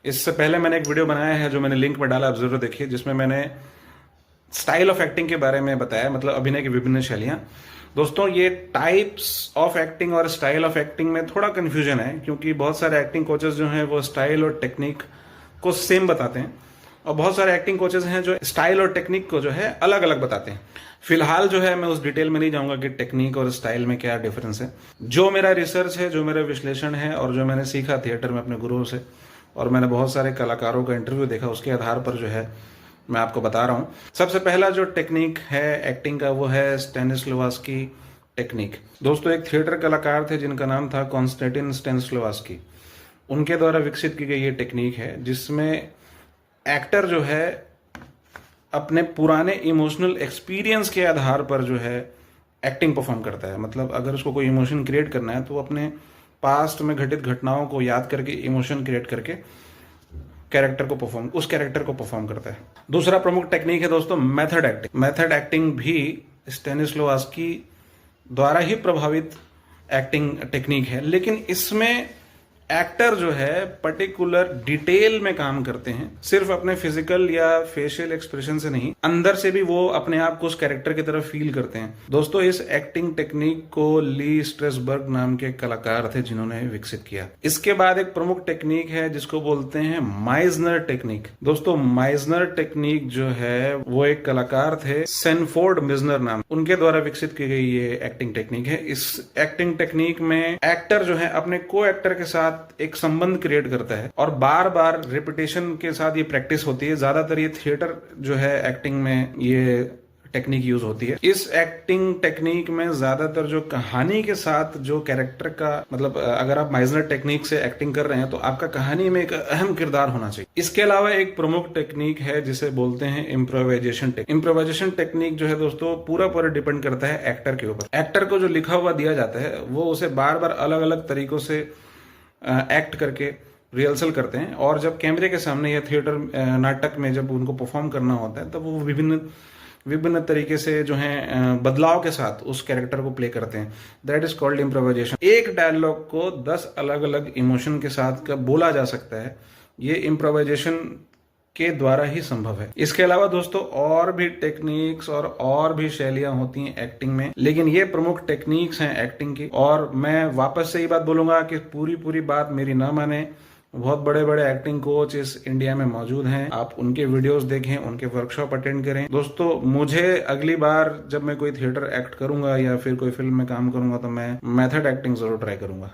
इससे पहले मैंने एक वीडियो बनाया है जो मैंने लिंक में डाला, आप जरूर देखिए, जिसमें मैंने स्टाइल ऑफ एक्टिंग के बारे में बताया, मतलब अभिनय की विभिन्न शैलियां। दोस्तों, ये टाइप्स ऑफ एक्टिंग और स्टाइल ऑफ एक्टिंग में थोड़ा कंफ्यूजन है, क्योंकि बहुत सारे एक्टिंग कोचेस जो हैं वो स्टाइल और टेक्निक को सेम बताते हैं, और बहुत सारे एक्टिंग कोचेस हैं जो स्टाइल और टेक्निक को जो है अलग अलग बताते हैं। फिलहाल जो है मैं उस डिटेल में नहीं जाऊंगा कि टेक्निक और स्टाइल में क्या डिफरेंस है। जो मेरा रिसर्च है, जो मेरा विश्लेषण है, और जो मैंने सीखा थिएटर में अपने गुरुओं से, और मैंने बहुत सारे कलाकारों का इंटरव्यू देखा, उसके आधार पर जो है मैं आपको बता रहा हूं। सबसे पहला जो टेक्निक है एक्टिंग का वो है स्टेनिस्लोवास्की टेक्निक। दोस्तों, एक थिएटर कलाकार थे जिनका नाम था कॉन्स्टेंटिन स्टेनिस्लोवास्की। उनके द्वारा विकसित की गई ये टेक्निक है जिसमें एक्टर जो है अपने पुराने इमोशनल एक्सपीरियंस के आधार पर जो है एक्टिंग परफॉर्म करता है। मतलब अगर उसको कोई इमोशन क्रिएट करना है तो वो अपने पास्ट में घटित घटनाओं को याद करके इमोशन क्रिएट करके उस कैरेक्टर को परफॉर्म करता है। दूसरा प्रमुख टेक्निक है दोस्तों मेथड एक्टिंग। मेथड एक्टिंग भी स्टेनिस्लोवास्की द्वारा ही प्रभावित एक्टिंग टेक्निक है, लेकिन इसमें एक्टर जो है पर्टिकुलर डिटेल में काम करते हैं, सिर्फ अपने फिजिकल या फेशियल एक्सप्रेशन से नहीं, अंदर से भी वो अपने आप को उस कैरेक्टर की तरफ फील करते हैं। दोस्तों, इस एक्टिंग टेक्निक को ली स्ट्रेसबर्ग नाम के कलाकार थे जिन्होंने विकसित किया। इसके बाद एक प्रमुख टेक्निक है जिसको बोलते हैं माइजनर टेक्निक। दोस्तों, माइजनर टेक्निक जो है वो एक कलाकार थे सेनफोर्ड मिजनर नाम, उनके द्वारा विकसित की गई ये एक्टिंग टेक्निक है। इस एक्टिंग टेक्निक में एक्टर जो है अपने को एक्टर के साथ एक संबंध क्रिएट करता है, और बार बार रिपीटेशन के साथ ये प्रैक्टिस होती है। ज्यादातर ये थिएटर जो है एक्टिंग में ये टेक्निक यूज होती है। इस एक्टिंग टेक्निक में ज्यादातर जो कहानी के साथ जो कैरेक्टर का, मतलब अगर आप माइजनर टेक्निक से एक्टिंग कर रहे हैं तो आपका कहानी में एक अहम किरदार होना चाहिए। इसके अलावा एक प्रमुख टेक्निक है जिसे बोलते हैं इम्प्रोवाइजेशन टेक्निक। इम्प्रोवाइजेशन टेक्निक जो है दोस्तों पूरा डिपेंड करता है एक्टर के ऊपर। एक्टर को जो लिखा हुआ दिया जाता है वो उसे बार बार अलग अलग तरीकों से एक्ट करके रिहर्सल करते हैं, और जब कैमरे के सामने या थिएटर नाटक में जब उनको परफॉर्म करना होता है तब वो विभिन्न तरीके से जो है बदलाव के साथ उस कैरेक्टर को प्ले करते हैं। That is called improvisation. एक डायलॉग को 10 अलग अलग इमोशन के साथ कब बोला जा सकता है, ये इम्प्रोवाइजेशन के द्वारा ही संभव है। इसके अलावा दोस्तों और भी टेक्निक्स और भी शैलियां होती हैं एक्टिंग में, लेकिन ये प्रमुख टेक्निक्स हैं एक्टिंग की। और मैं वापस से ही बात बोलूंगा कि पूरी बात मेरी ना माने, बहुत बड़े बड़े एक्टिंग कोच इस इंडिया में मौजूद हैं। आप उनके वीडियोस देखें, उनके वर्कशॉप अटेंड करें। दोस्तों, मुझे अगली बार जब मैं कोई थिएटर एक्ट करूंगा या फिर कोई फिल्म में काम करूंगा तो मैं मेथड एक्टिंग जरूर ट्राई करूंगा।